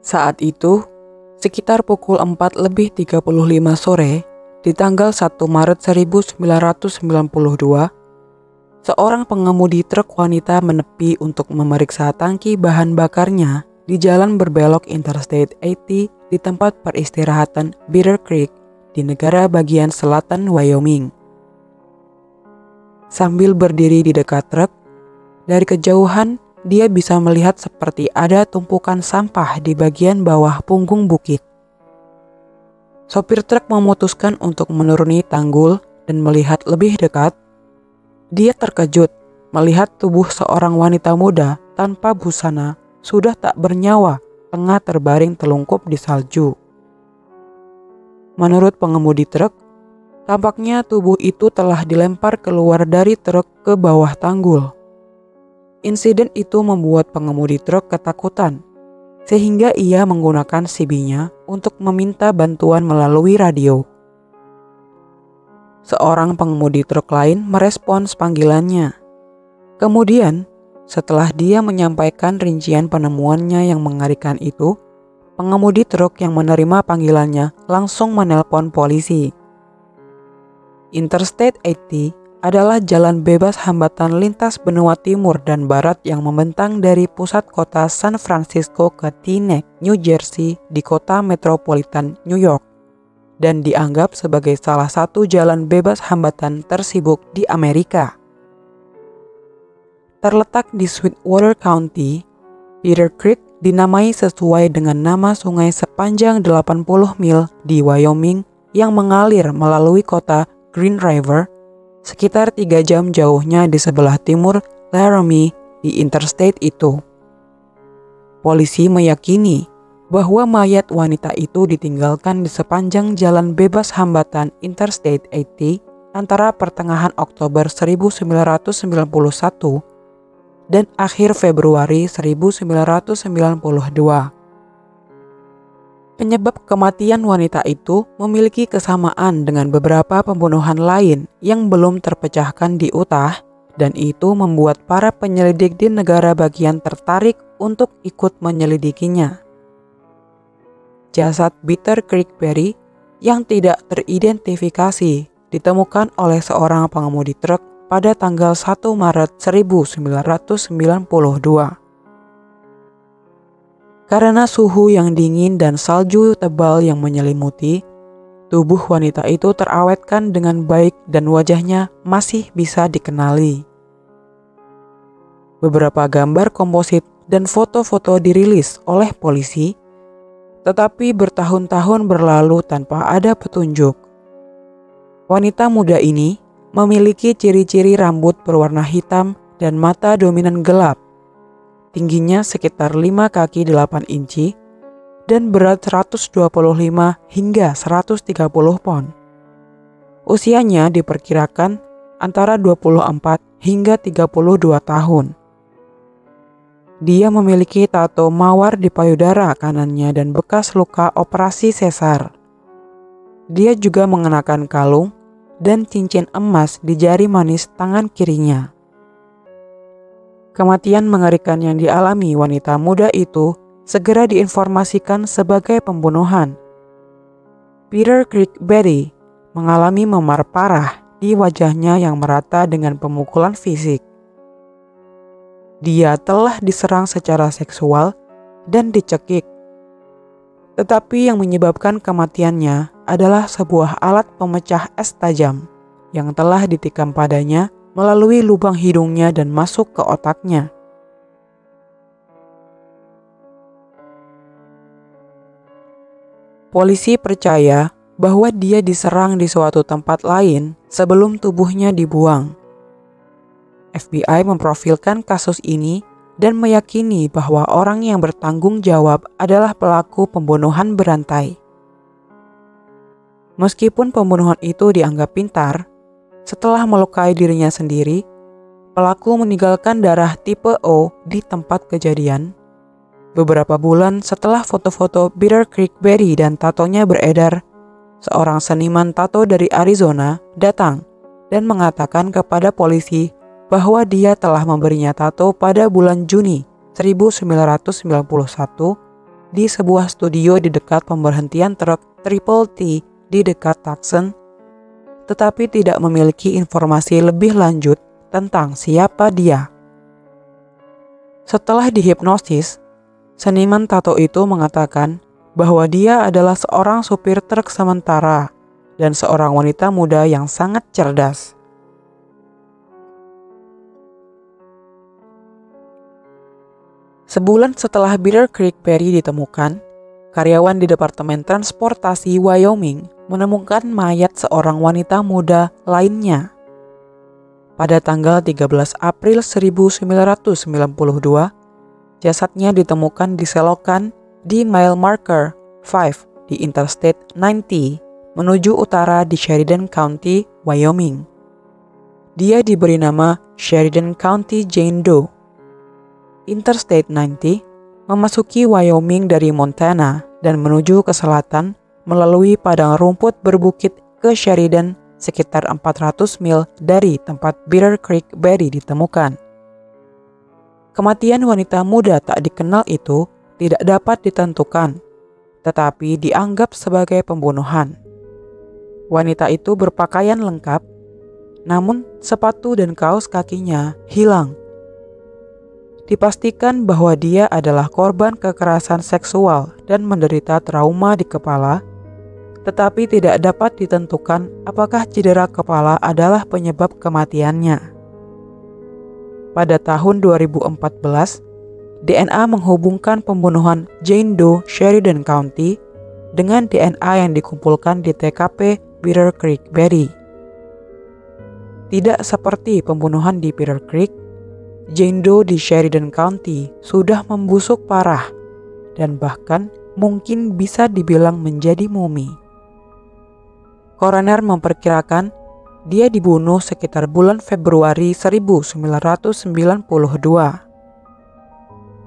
Saat itu, sekitar pukul 4:35 sore, di tanggal 1 Maret 1992, seorang pengemudi truk wanita menepi untuk memeriksa tangki bahan bakarnya di jalan berbelok Interstate 80 di tempat peristirahatan Bitter Creek di negara bagian selatan Wyoming. Sambil berdiri di dekat truk, dari kejauhan dia bisa melihat seperti ada tumpukan sampah di bagian bawah punggung bukit. Sopir truk memutuskan untuk menuruni tanggul dan melihat lebih dekat. Dia terkejut melihat tubuh seorang wanita muda tanpa busana sudah tak bernyawa tengah terbaring telungkup di salju. Menurut pengemudi truk, tampaknya tubuh itu telah dilempar keluar dari truk ke bawah tanggul. Insiden itu membuat pengemudi truk ketakutan, sehingga ia menggunakan CB-nya untuk meminta bantuan melalui radio. Seorang pengemudi truk lain merespons panggilannya. Kemudian, setelah dia menyampaikan rincian penemuannya yang mengerikan itu, pengemudi truk yang menerima panggilannya langsung menelpon polisi. Interstate 80 adalah jalan bebas hambatan lintas benua timur dan barat yang membentang dari pusat kota San Francisco ke Teaneck, New Jersey di kota metropolitan New York, dan dianggap sebagai salah satu jalan bebas hambatan tersibuk di Amerika. Terletak di Sweetwater County, Bitter Creek dinamai sesuai dengan nama sungai sepanjang 80 mil di Wyoming yang mengalir melalui kota Green River, sekitar 3 jam jauhnya di sebelah timur Laramie di interstate itu. Polisi meyakini bahwa mayat wanita itu ditinggalkan di sepanjang jalan bebas hambatan Interstate 80 antara pertengahan Oktober 1991 dan akhir Februari 1992. Penyebab kematian wanita itu memiliki kesamaan dengan beberapa pembunuhan lain yang belum terpecahkan di Utah, dan itu membuat para penyelidik di negara bagian tertarik untuk ikut menyelidikinya. Jasad Bitter Creek Berry yang tidak teridentifikasi ditemukan oleh seorang pengemudi truk pada tanggal 1 Maret 1992. Karena suhu yang dingin dan salju tebal yang menyelimuti, tubuh wanita itu terawetkan dengan baik dan wajahnya masih bisa dikenali. Beberapa gambar komposit dan foto-foto dirilis oleh polisi, tetapi bertahun-tahun berlalu tanpa ada petunjuk. Wanita muda ini memiliki ciri-ciri rambut berwarna hitam dan mata dominan gelap. Tingginya sekitar 5 kaki 8 inci dan berat 125 hingga 130 pon. Usianya diperkirakan antara 24 hingga 32 tahun. Dia memiliki tato mawar di payudara kanannya dan bekas luka operasi sesar. Dia juga mengenakan kalung dan cincin emas di jari manis tangan kirinya. Kematian mengerikan yang dialami wanita muda itu segera diinformasikan sebagai pembunuhan. Bitter Creek Berry mengalami memar parah di wajahnya yang merata dengan pemukulan fisik. Dia telah diserang secara seksual dan dicekik. Tetapi yang menyebabkan kematiannya adalah sebuah alat pemecah es tajam yang telah ditikam padanya melalui lubang hidungnya dan masuk ke otaknya. Polisi percaya bahwa dia diserang di suatu tempat lain sebelum tubuhnya dibuang. FBI memprofilkan kasus ini dan meyakini bahwa orang yang bertanggung jawab adalah pelaku pembunuhan berantai. Meskipun pembunuhan itu dianggap pintar, setelah melukai dirinya sendiri, pelaku meninggalkan darah tipe O di tempat kejadian. Beberapa bulan setelah foto-foto Bitter Creek Berry dan tatonya beredar, seorang seniman tato dari Arizona datang dan mengatakan kepada polisi bahwa dia telah memberinya tato pada bulan Juni 1991 di sebuah studio di dekat pemberhentian truk Triple T di dekat Tucson, tetapi tidak memiliki informasi lebih lanjut tentang siapa dia. Setelah dihipnosis, seniman tato itu mengatakan bahwa dia adalah seorang supir truk sementara dan seorang wanita muda yang sangat cerdas. Sebulan setelah Bitter Creek Berry ditemukan, karyawan di Departemen Transportasi Wyoming menemukan mayat seorang wanita muda lainnya. Pada tanggal 13 April 1992, jasadnya ditemukan di selokan di mile marker 5 di Interstate 90 menuju utara di Sheridan County, Wyoming. Dia diberi nama Sheridan County Jane Doe. Interstate 90 memasuki Wyoming dari Montana dan menuju ke selatan melalui padang rumput berbukit ke Sheridan sekitar 400 mil dari tempat Bitter Creek Berry ditemukan. Kematian wanita muda tak dikenal itu tidak dapat ditentukan, tetapi dianggap sebagai pembunuhan. Wanita itu berpakaian lengkap, namun sepatu dan kaos kakinya hilang. Dipastikan bahwa dia adalah korban kekerasan seksual dan menderita trauma di kepala, tetapi tidak dapat ditentukan apakah cedera kepala adalah penyebab kematiannya. Pada tahun 2014, DNA menghubungkan pembunuhan Jane Doe Sheridan County dengan DNA yang dikumpulkan di TKP Bitter Creek Berry. Tidak seperti pembunuhan di Bitter Creek, Jane Doe di Sheridan County sudah membusuk parah dan bahkan mungkin bisa dibilang menjadi mumi. Koroner memperkirakan dia dibunuh sekitar bulan Februari 1992.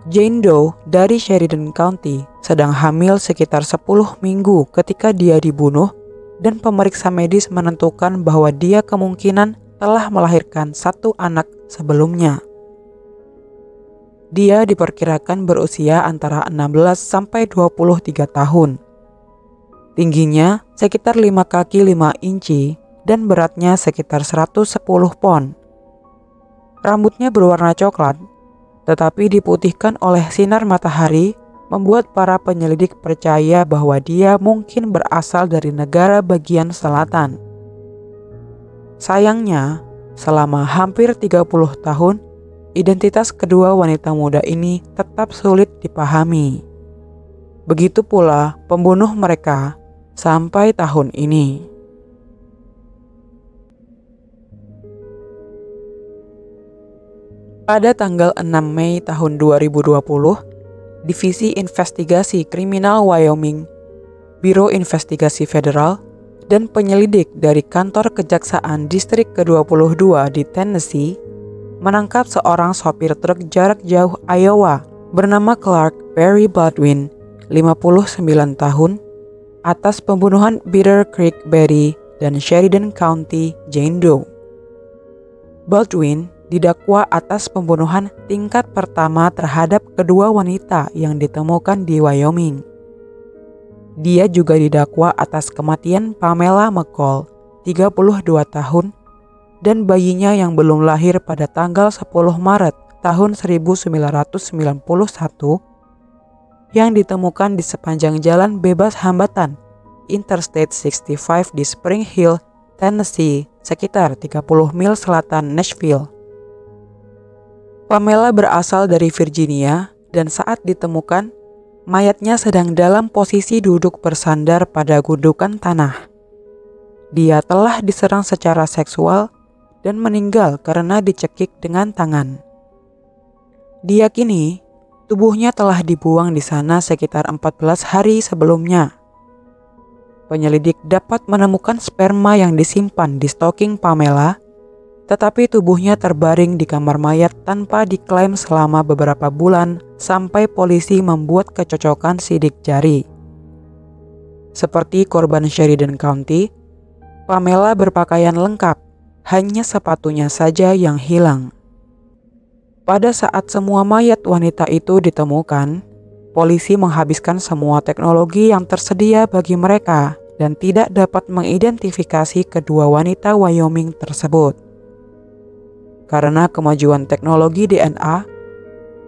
Jane Doe dari Sheridan County sedang hamil sekitar 10 minggu ketika dia dibunuh dan pemeriksa medis menentukan bahwa dia kemungkinan telah melahirkan satu anak sebelumnya. Dia diperkirakan berusia antara 16 sampai 23 tahun. Tingginya sekitar 5 kaki 5 inci dan beratnya sekitar 110 pon. Rambutnya berwarna coklat, tetapi diputihkan oleh sinar matahari membuat para penyelidik percaya bahwa dia mungkin berasal dari negara bagian selatan. Sayangnya, selama hampir 30 tahun, identitas kedua wanita muda ini tetap sulit dipahami. Begitu pula pembunuh mereka sampai tahun ini. Pada tanggal 6 Mei tahun 2020, Divisi Investigasi Kriminal Wyoming, Biro Investigasi Federal, dan penyelidik dari Kantor Kejaksaan Distrik ke-22 di Tennessee menangkap seorang sopir truk jarak jauh Iowa bernama Clark Perry Baldwin, 59 tahun, atas pembunuhan Bitter Creek Berry dan Sheridan County Jane Doe. Baldwin didakwa atas pembunuhan tingkat pertama terhadap kedua wanita yang ditemukan di Wyoming. Dia juga didakwa atas kematian Pamela McCall, 32 tahun, dan bayinya yang belum lahir pada tanggal 10 Maret tahun 1991 yang ditemukan di sepanjang jalan bebas hambatan Interstate 65 di Spring Hill, Tennessee, sekitar 30 mil selatan Nashville. Pamela berasal dari Virginia dan saat ditemukan, mayatnya sedang dalam posisi duduk bersandar pada gundukan tanah. Dia telah diserang secara seksual dan meninggal karena dicekik dengan tangan. Diyakini tubuhnya telah dibuang di sana sekitar 14 hari sebelumnya. Penyelidik dapat menemukan sperma yang disimpan di stoking Pamela, tetapi tubuhnya terbaring di kamar mayat tanpa diklaim selama beberapa bulan sampai polisi membuat kecocokan sidik jari. Seperti korban Sheridan County, Pamela berpakaian lengkap, hanya sepatunya saja yang hilang. Pada saat semua mayat wanita itu ditemukan, polisi menghabiskan semua teknologi yang tersedia bagi mereka dan tidak dapat mengidentifikasi kedua wanita Wyoming tersebut. Karena kemajuan teknologi DNA,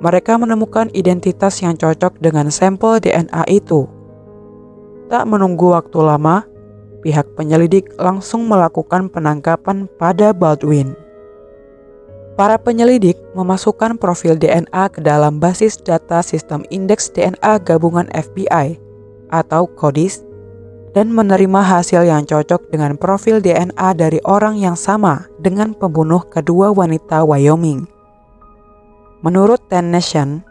mereka menemukan identitas yang cocok dengan sampel DNA itu. Tak menunggu waktu lama, pihak penyelidik langsung melakukan penangkapan pada Baldwin. Para penyelidik memasukkan profil DNA ke dalam basis data sistem indeks DNA gabungan FBI atau CODIS dan menerima hasil yang cocok dengan profil DNA dari orang yang sama dengan pembunuh kedua wanita Wyoming. Menurut Ten Nation,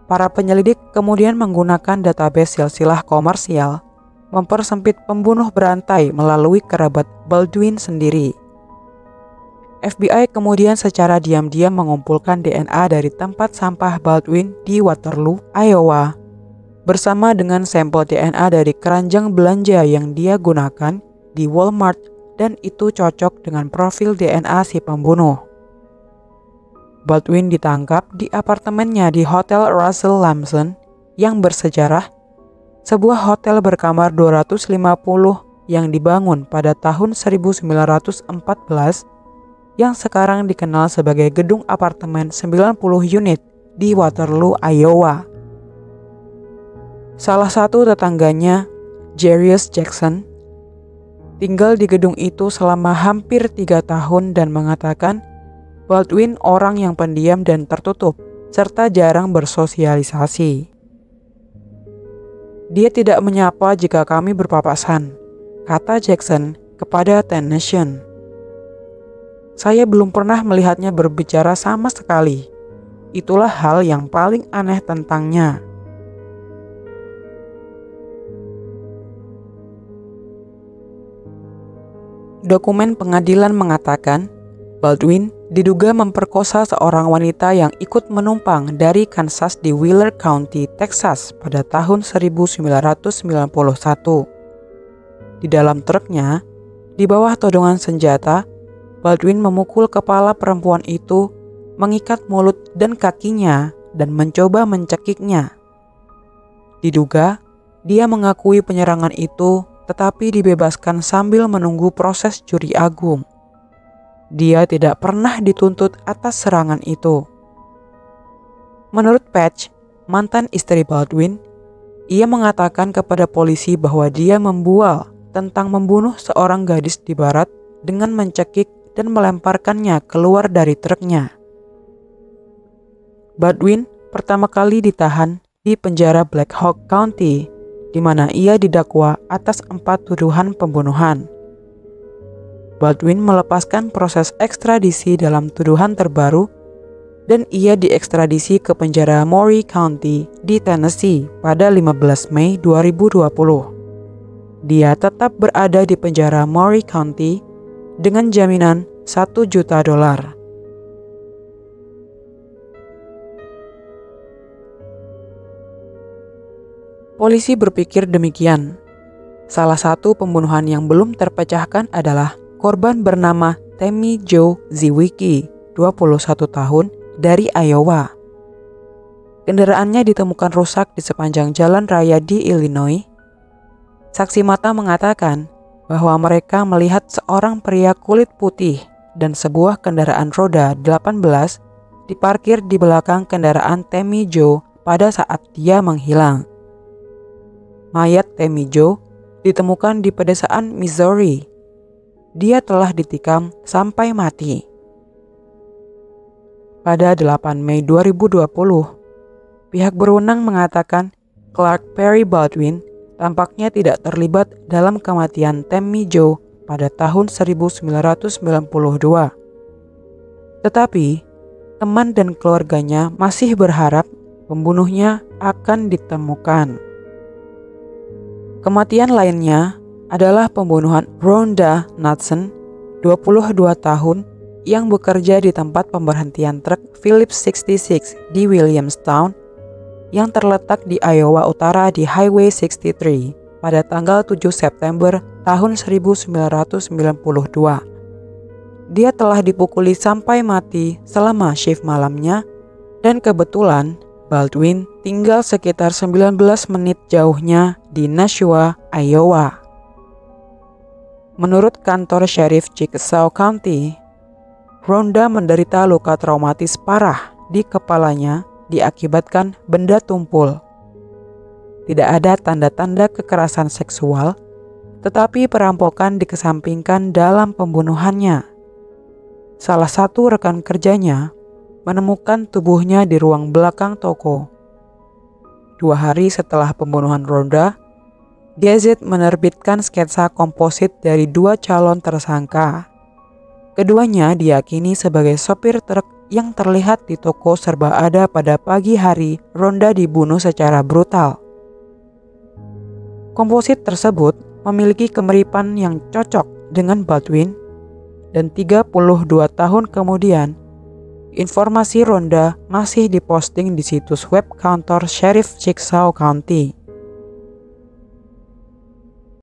para penyelidik kemudian menggunakan database silsilah komersial mempersempit pembunuh berantai melalui kerabat Baldwin sendiri. FBI kemudian secara diam-diam mengumpulkan DNA dari tempat sampah Baldwin di Waterloo, Iowa, bersama dengan sampel DNA dari keranjang belanja yang dia gunakan di Walmart dan itu cocok dengan profil DNA si pembunuh. Baldwin ditangkap di apartemennya di Hotel Russell Lamson yang bersejarah, sebuah hotel berkamar 250 yang dibangun pada tahun 1914 yang sekarang dikenal sebagai gedung apartemen 90 unit di Waterloo, Iowa. Salah satu tetangganya, Jarius Jackson, tinggal di gedung itu selama hampir 3 tahun dan mengatakan Baldwin orang yang pendiam dan tertutup, serta jarang bersosialisasi. Dia tidak menyapa jika kami berpapasan, kata Jackson kepada Ten Nation. Saya belum pernah melihatnya berbicara sama sekali. Itulah hal yang paling aneh tentangnya. Dokumen pengadilan mengatakan Baldwin diduga memperkosa seorang wanita yang ikut menumpang dari Kansas di Wheeler County, Texas pada tahun 1991. Di dalam truknya, di bawah todongan senjata, Baldwin memukul kepala perempuan itu, mengikat mulut dan kakinya, dan mencoba mencekiknya. Diduga, dia mengakui penyerangan itu tetapi dibebaskan sambil menunggu proses juri agung. Dia tidak pernah dituntut atas serangan itu. Menurut Patch, mantan istri Baldwin, ia mengatakan kepada polisi bahwa dia membual tentang membunuh seorang gadis di barat dengan mencekik dan melemparkannya keluar dari truknya. Baldwin pertama kali ditahan di penjara Black Hawk County, di mana ia didakwa atas 4 tuduhan pembunuhan. Baldwin melepaskan proses ekstradisi dalam tuduhan terbaru dan ia diekstradisi ke penjara Maury County di Tennessee pada 15 Mei 2020. Dia tetap berada di penjara Maury County dengan jaminan $1 juta. Polisi berpikir demikian. Salah satu pembunuhan yang belum terpecahkan adalah korban bernama Tammy Jo Zwicky, 21 tahun, dari Iowa. Kendaraannya ditemukan rusak di sepanjang jalan raya di Illinois. Saksi mata mengatakan bahwa mereka melihat seorang pria kulit putih dan sebuah kendaraan roda 18 diparkir di belakang kendaraan Tammy Jo pada saat dia menghilang. Mayat Tammy Jo ditemukan di pedesaan Missouri. Dia telah ditikam sampai mati. Pada 8 Mei 2020, pihak berwenang mengatakan Clark Perry Baldwin tampaknya tidak terlibat dalam kematian Tammy Jo pada tahun 1992. Tetapi, teman dan keluarganya masih berharap pembunuhnya akan ditemukan. Kematian lainnya adalah pembunuhan Rhonda Knudsen, 22 tahun, yang bekerja di tempat pemberhentian truk Phillips 66 di Williamstown yang terletak di Iowa Utara di Highway 63 pada tanggal 7 September tahun 1992. Dia telah dipukuli sampai mati selama shift malamnya dan kebetulan Baldwin tinggal sekitar 19 menit jauhnya di Nashua, Iowa. Menurut kantor Sheriff Chickasaw County, Rhonda menderita luka traumatis parah di kepalanya diakibatkan benda tumpul. Tidak ada tanda-tanda kekerasan seksual, tetapi perampokan dikesampingkan dalam pembunuhannya. Salah satu rekan kerjanya menemukan tubuhnya di ruang belakang toko. 2 hari setelah pembunuhan Rhonda, Gazette menerbitkan sketsa komposit dari 2 calon tersangka. Keduanya diyakini sebagai sopir truk yang terlihat di toko serba ada pada pagi hari Rhonda dibunuh secara brutal. Komposit tersebut memiliki kemiripan yang cocok dengan Baldwin, dan 32 tahun kemudian, informasi Rhonda masih diposting di situs web kantor Sheriff Chickasaw County.